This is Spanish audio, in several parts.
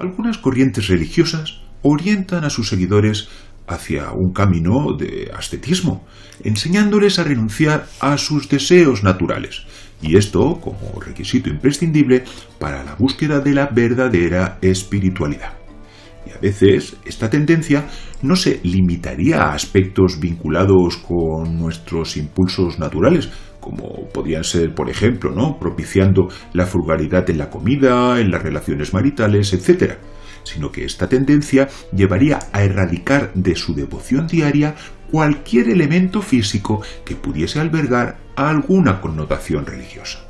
Algunas corrientes religiosas orientan a sus seguidores hacia un camino de ascetismo, enseñándoles a renunciar a sus deseos naturales, y esto como requisito imprescindible para la búsqueda de la verdadera espiritualidad. Y a veces esta tendencia no se limitaría a aspectos vinculados con nuestros impulsos naturales, como podrían ser, por ejemplo, propiciando la frugalidad en la comida, en las relaciones maritales, etc., sino que esta tendencia llevaría a erradicar de su devoción diaria cualquier elemento físico que pudiese albergar alguna connotación religiosa.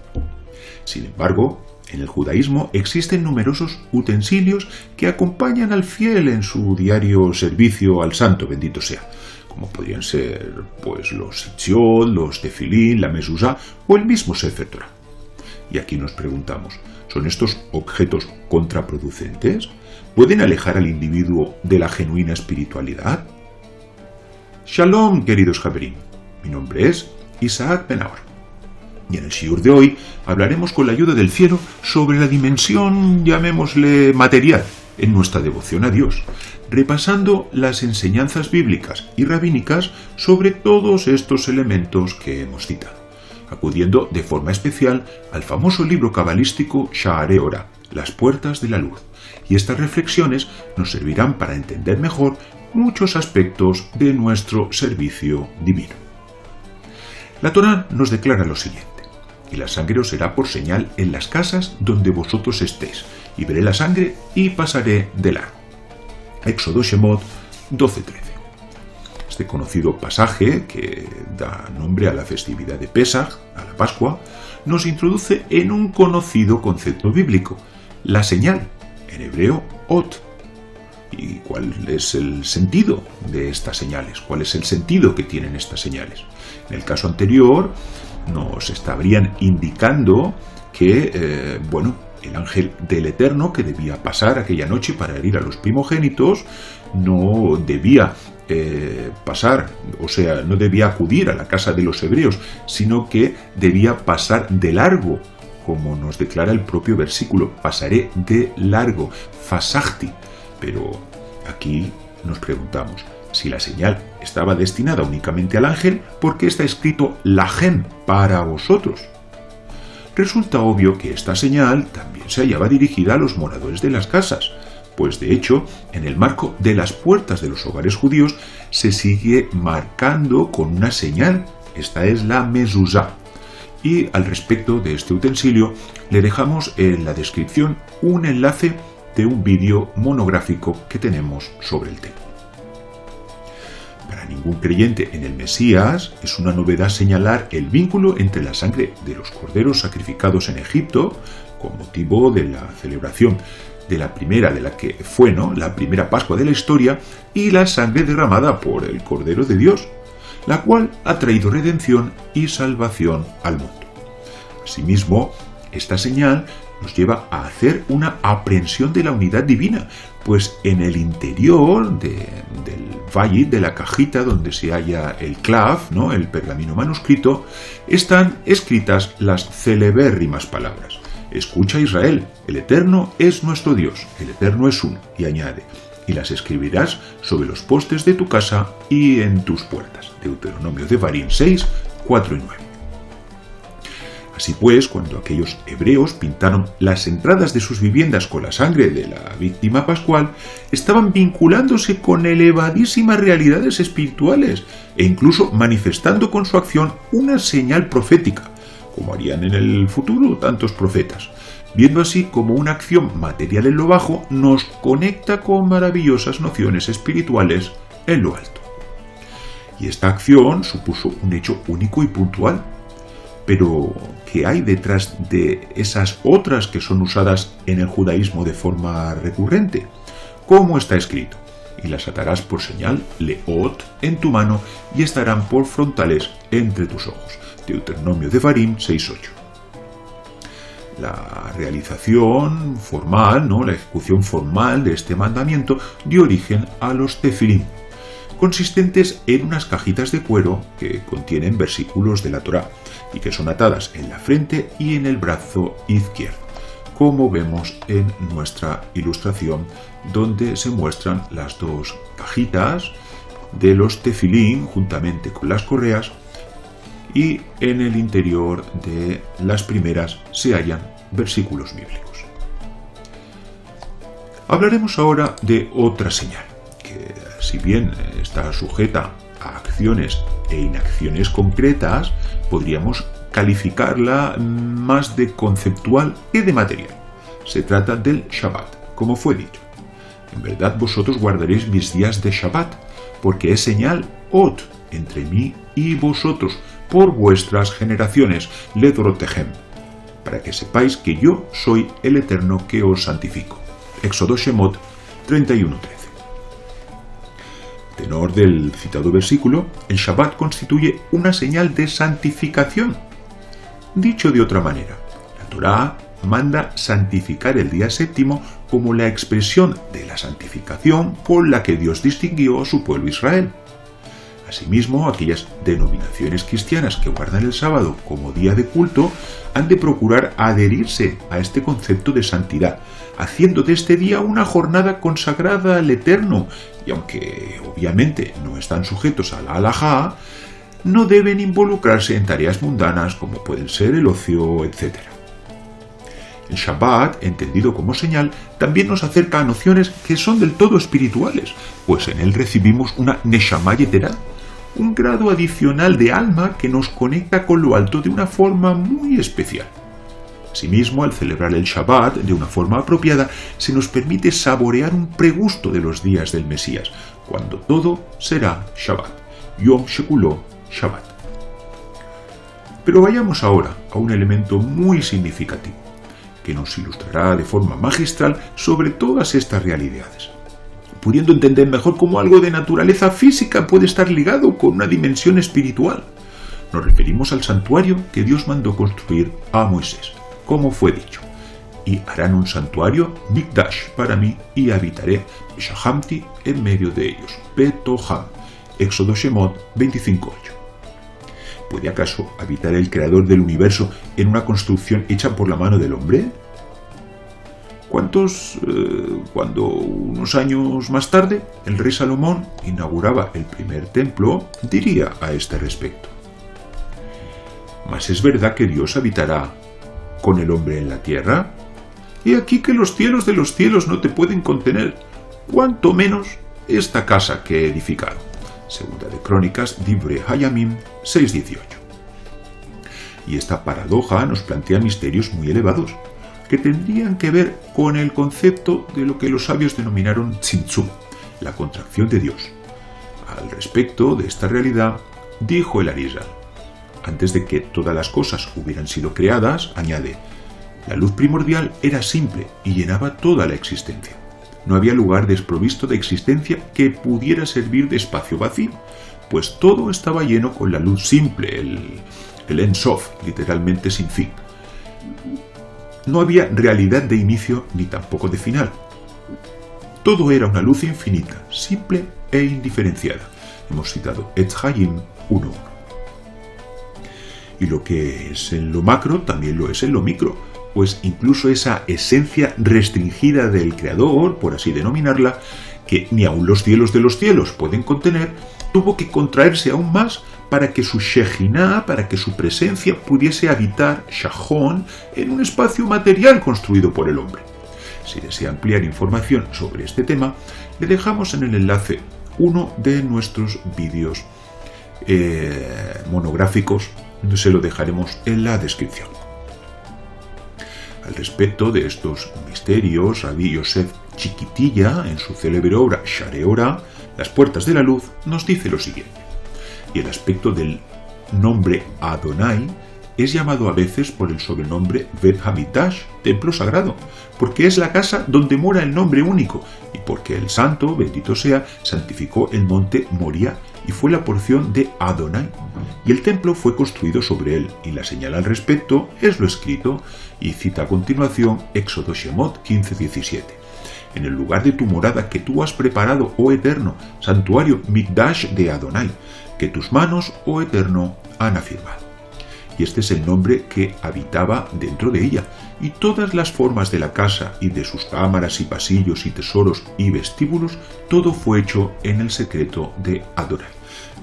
Sin embargo, en el judaísmo existen numerosos utensilios que acompañan al fiel en su diario servicio al santo, bendito sea, como podrían ser los tzitzit, los tefilín, la mezuzá o el mismo Sefer Torah. Y aquí nos preguntamos, ¿son estos objetos contraproducentes? ¿Pueden alejar al individuo de la genuina espiritualidad? Shalom, queridos Haverim. Mi nombre es Isaac Ben-Naor. Y en el shiur de hoy hablaremos con la ayuda del cielo sobre la dimensión, llamémosle material, en nuestra devoción a Dios, repasando las enseñanzas bíblicas y rabínicas sobre todos estos elementos que hemos citado, acudiendo de forma especial al famoso libro cabalístico Sha'arei Orah, las puertas de la luz, y estas reflexiones nos servirán para entender mejor muchos aspectos de nuestro servicio divino. La Torá nos declara lo siguiente: y la sangre os será por señal en las casas donde vosotros estéis, y veré la sangre y pasaré de largo. Éxodo Shemot 12:13. Este conocido pasaje, que da nombre a la festividad de Pesaj, a la Pascua, nos introduce en un conocido concepto bíblico, la señal, en hebreo ot. ¿Y cuál es el sentido de estas señales? ¿Cuál es el sentido que tienen estas señales? En el caso anterior nos estarían indicando que, el ángel del Eterno que debía pasar aquella noche para herir a los primogénitos no debía no debía acudir a la casa de los hebreos, sino que debía pasar de largo, como nos declara el propio versículo, pasaré de largo, fasachti. Pero aquí nos preguntamos, si la señal estaba destinada únicamente al ángel, ¿por qué está escrito lachem, para vosotros? Resulta obvio que esta señal también se hallaba dirigida a los moradores de las casas, pues de hecho, en el marco de las puertas de los hogares judíos se sigue marcando con una señal, esta es la mezuzá. Y al respecto de este utensilio le dejamos en la descripción un enlace de un vídeo monográfico que tenemos sobre el tema. Para ningún creyente en el Mesías es una novedad señalar el vínculo entre la sangre de los corderos sacrificados en Egipto, con motivo de la celebración de la primera Pascua de la historia, y la sangre derramada por el Cordero de Dios, la cual ha traído redención y salvación al mundo. Asimismo, esta señal nos lleva a hacer una aprehensión de la unidad divina, pues en el interior del valle, de la cajita donde se halla el clav, el pergamino manuscrito, están escritas las celebérrimas palabras: escucha, Israel, el Eterno es nuestro Dios, el Eterno es uno, y añade, y las escribirás sobre los postes de tu casa y en tus puertas. Deuteronomio Devarim 6, 4 y 9. Así pues, cuando aquellos hebreos pintaron las entradas de sus viviendas con la sangre de la víctima pascual, estaban vinculándose con elevadísimas realidades espirituales e incluso manifestando con su acción una señal profética, como harían en el futuro tantos profetas, viendo así como una acción material en lo bajo nos conecta con maravillosas nociones espirituales en lo alto. Y esta acción supuso un hecho único y puntual. Pero, ¿qué hay detrás de esas otras que son usadas en el judaísmo de forma recurrente? ¿Cómo está escrito? Y las atarás por señal, leot, en tu mano, y estarán por frontales entre tus ojos. Deuteronomio Devarim 6.8. La realización formal, la ejecución formal de este mandamiento dio origen a los tefilín, consistentes en unas cajitas de cuero que contienen versículos de la Torá y que son atadas en la frente y en el brazo izquierdo, como vemos en nuestra ilustración, donde se muestran las dos cajitas de los tefilín juntamente con las correas, y en el interior de las primeras se hallan versículos bíblicos. Hablaremos ahora de otra señal, que si bien está sujeta a acciones e inacciones concretas, podríamos calificarla más de conceptual que de material. Se trata del Shabbat, como fue dicho. En verdad vosotros guardaréis mis días de Shabbat, porque es señal ot entre mí y vosotros por vuestras generaciones, ledrotehem, para que sepáis que yo soy el Eterno que os santifico. Éxodo Shemot 31:13. Tenor del citado versículo, el Shabbat constituye una señal de santificación. Dicho de otra manera, la Torá manda santificar el día séptimo como la expresión de la santificación con la que Dios distinguió a su pueblo Israel. Asimismo, aquellas denominaciones cristianas que guardan el sábado como día de culto han de procurar adherirse a este concepto de santidad, haciendo de este día una jornada consagrada al Eterno, y aunque obviamente no están sujetos a la halajá, no deben involucrarse en tareas mundanas como pueden ser el ocio, etc. El Shabbat, entendido como señal, también nos acerca a nociones que son del todo espirituales, pues en él recibimos una Neshama Yeterá, un grado adicional de alma que nos conecta con lo alto de una forma muy especial. Asimismo, al celebrar el Shabbat de una forma apropiada, se nos permite saborear un pregusto de los días del Mesías, cuando todo será Shabbat. Yom Shekuló Shabbat. Pero vayamos ahora a un elemento muy significativo, que nos ilustrará de forma magistral sobre todas estas realidades, pudiendo entender mejor cómo algo de naturaleza física puede estar ligado con una dimensión espiritual. Nos referimos al santuario que Dios mandó construir a Moisés, como fue dicho: y harán un santuario Mikdash para mí, y habitaré Shahamti en medio de ellos. Betoham. Éxodo Shemot 25:8. ¿Puede acaso habitar el creador del universo en una construcción hecha por la mano del hombre? Cuando unos años más tarde el rey Salomón inauguraba el primer templo, diría a este respecto: ¿mas es verdad que Dios habitará con el hombre en la tierra? He aquí que los cielos de los cielos no te pueden contener, cuanto menos esta casa que he edificado. Segunda de Crónicas, Divrei Hayamim 6:18. Y esta paradoja nos plantea misterios muy elevados, que tendrían que ver con el concepto de lo que los sabios denominaron Tzimtzum, la contracción de Dios. Al respecto de esta realidad, dijo el Arizal: antes de que todas las cosas hubieran sido creadas, añade, la luz primordial era simple y llenaba toda la existencia. No había lugar desprovisto de existencia que pudiera servir de espacio vacío, pues todo estaba lleno con la luz simple, el En Sof, literalmente sin fin. No había realidad de inicio ni tampoco de final. Todo era una luz infinita, simple e indiferenciada. Hemos citado Etz Hayim 1.1. Y lo que es en lo macro también lo es en lo micro, pues incluso esa esencia restringida del Creador, por así denominarla, que ni aun los cielos de los cielos pueden contener, tuvo que contraerse aún más para que su Shejinah, para que su presencia pudiese habitar, Shahón, en un espacio material construido por el hombre. Si desea ampliar información sobre este tema, le dejamos en el enlace uno de nuestros vídeos monográficos, se lo dejaremos en la descripción. Al respecto de estos misterios, Rabbi Yosef Chiquitilla, en su célebre obra Share Ora, Las puertas de la luz, nos dice lo siguiente: y el aspecto del nombre Adonai es llamado a veces por el sobrenombre Bet Hamikdash, templo sagrado, porque es la casa donde mora el nombre único, y porque el santo, bendito sea, santificó el monte Moria y fue la porción de Adonai, y el templo fue construido sobre él, y la señal al respecto es lo escrito, y cita a continuación Éxodo Shemot 15:17. En el lugar de tu morada que tú has preparado, oh Eterno, santuario Mikdash de Adonai, que tus manos, oh Eterno, han afirmado. y este es el nombre que habitaba dentro de ella, y todas las formas de la casa y de sus cámaras y pasillos y tesoros y vestíbulos, todo fue hecho en el secreto de Adonai.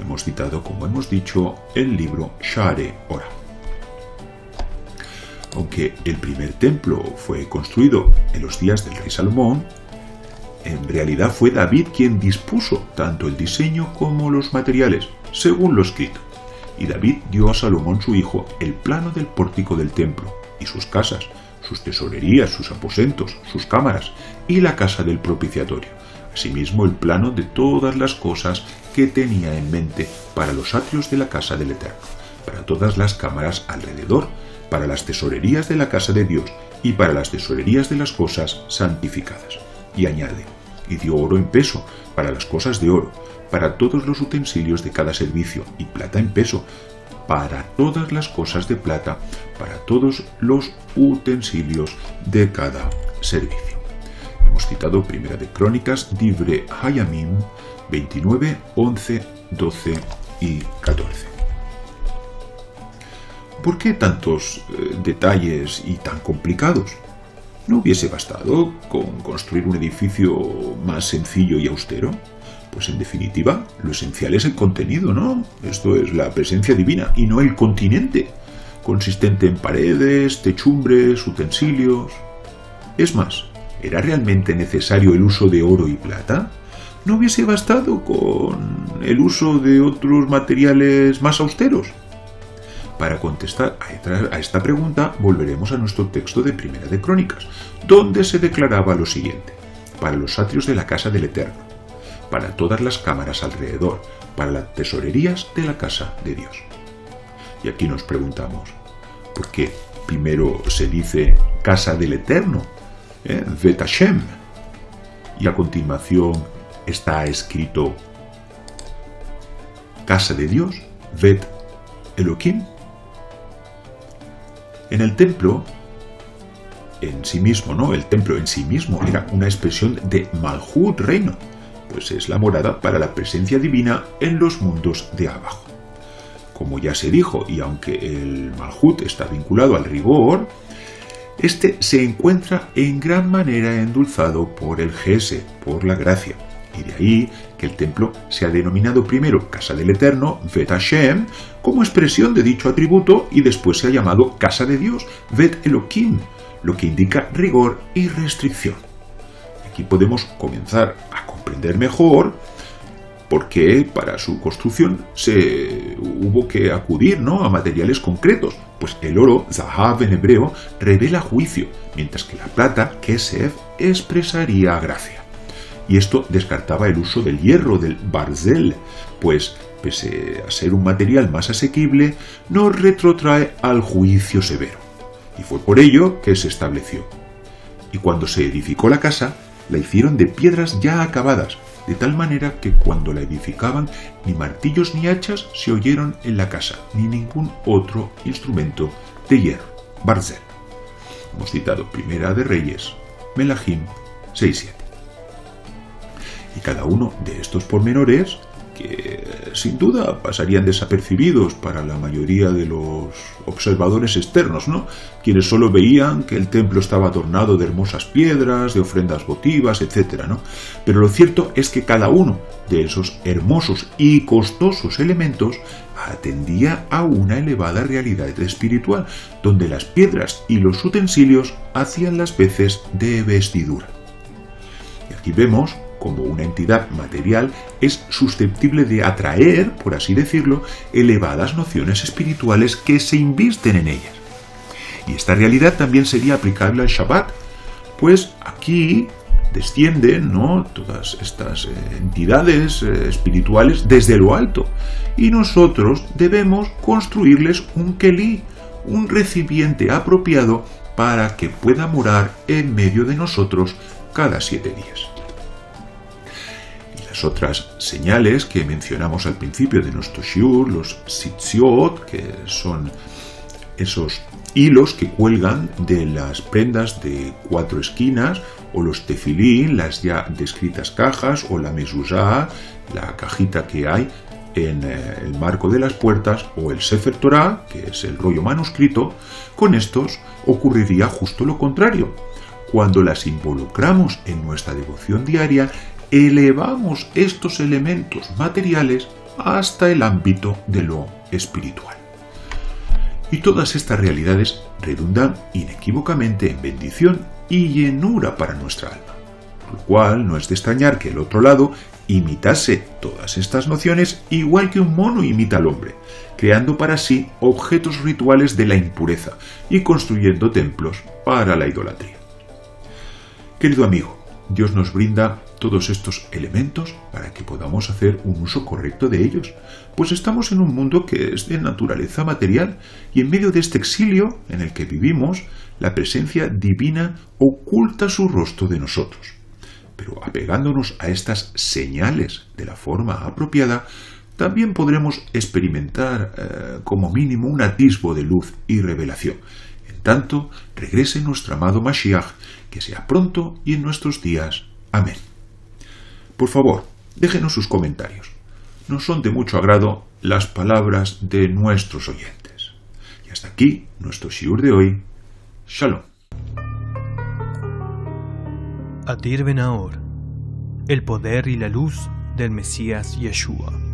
Hemos citado, como hemos dicho, el libro Sha'arei Orah. Aunque el primer templo fue construido en los días del rey Salomón, en realidad fue David quien dispuso tanto el diseño como los materiales, según lo escrito. Y David dio a Salomón su hijo el plano del pórtico del templo y sus casas, sus tesorerías, sus aposentos, sus cámaras y la casa del propiciatorio. Asimismo, el plano de todas las cosas que tenía en mente para los atrios de la casa del Eterno, para todas las cámaras alrededor, para las tesorerías de la casa de Dios y para las tesorerías de las cosas santificadas. Y añade, y dio oro en peso para las cosas de oro, para todos los utensilios de cada servicio, y plata en peso para todas las cosas de plata, para todos los utensilios de cada servicio. Hemos citado Primera de Crónicas, Divrei Hayamim 29, 11, 12 y 14. ¿Por qué tantos detalles y tan complicados? ¿No hubiese bastado con construir un edificio más sencillo y austero? Pues en definitiva, lo esencial es el contenido, ¿no? Esto es la presencia divina y no el continente, consistente en paredes, techumbres, utensilios. Es más, ¿era realmente necesario el uso de oro y plata? ¿No hubiese bastado con el uso de otros materiales más austeros? Para contestar a esta pregunta, volveremos a nuestro texto de Primera de Crónicas, donde se declaraba lo siguiente: para los atrios de la casa del Eterno, para todas las cámaras alrededor, para las tesorerías de la casa de Dios. Y aquí nos preguntamos, ¿por qué primero se dice casa del Eterno, Bet Hashem, y a continuación está escrito casa de Dios, Bet Elohim? En el templo en sí mismo, ¿no? El templo en sí mismo era una expresión de Malhut, reino, pues es la morada para la presencia divina en los mundos de abajo. Como ya se dijo, y aunque el Malhut está vinculado al rigor, este se encuentra en gran manera endulzado por el Gesed, por la gracia. Y de ahí que el templo se ha denominado primero Casa del Eterno, Bet Hashem, como expresión de dicho atributo, y después se ha llamado Casa de Dios, Bet Elohim, lo que indica rigor y restricción. Aquí podemos comenzar a comprender mejor por qué para su construcción se hubo que acudir, ¿no?, a materiales concretos, pues el oro, Zahav en hebreo, revela juicio, mientras que la plata, Kesef, expresaría gracia. Y esto descartaba el uso del hierro, del barzel, pues, pese a ser un material más asequible, nos retrotrae al juicio severo. Y fue por ello que se estableció. Y cuando se edificó la casa, la hicieron de piedras ya acabadas, de tal manera que cuando la edificaban, ni martillos ni hachas se oyeron en la casa, ni ningún otro instrumento de hierro, barzel. Hemos citado Primera de Reyes, Melahim 6:7. Y cada uno de estos pormenores, que sin duda pasarían desapercibidos para la mayoría de los observadores externos, ¿no?, quienes solo veían que el templo estaba adornado de hermosas piedras, de ofrendas votivas, etc., ¿no? Pero lo cierto es que cada uno de esos hermosos y costosos elementos atendía a una elevada realidad espiritual, donde las piedras y los utensilios hacían las veces de vestidura. Y aquí vemos como una entidad material es susceptible de atraer, por así decirlo, elevadas nociones espirituales que se invisten en ellas. Y esta realidad también sería aplicable al Shabbat, pues aquí descienden, ¿no?, todas estas entidades espirituales desde lo alto, y nosotros debemos construirles un kelí, un recipiente apropiado para que pueda morar en medio de nosotros cada 7 días. Otras señales que mencionamos al principio de nuestro shiur, los tzitziot, que son esos hilos que cuelgan de las prendas de 4 esquinas, o los tefilín, las ya descritas cajas, o la mezuzá, la cajita que hay en el marco de las puertas o el Sefer Torah, que es el rollo manuscrito, con estos ocurriría justo lo contrario. Cuando las involucramos en nuestra devoción diaria, elevamos estos elementos materiales hasta el ámbito de lo espiritual. Y todas estas realidades redundan inequívocamente en bendición y llenura para nuestra alma. Por lo cual no es de extrañar que el otro lado imitase todas estas nociones igual que un mono imita al hombre, creando para sí objetos rituales de la impureza y construyendo templos para la idolatría. Querido amigo, Dios nos brinda todos estos elementos para que podamos hacer un uso correcto de ellos, pues estamos en un mundo que es de naturaleza material y en medio de este exilio en el que vivimos, la presencia divina oculta su rostro de nosotros. Pero apegándonos a estas señales de la forma apropiada, también podremos experimentar como mínimo un atisbo de luz y revelación. En tanto, regrese nuestro amado Mashiach, que sea pronto y en nuestros días. Amén. Por favor, déjenos sus comentarios. Nos son de mucho agrado las palabras de nuestros oyentes. Y hasta aquí nuestro shiur de hoy. Shalom. Adir Ben Ahor, el poder y la luz del Mesías Yeshua.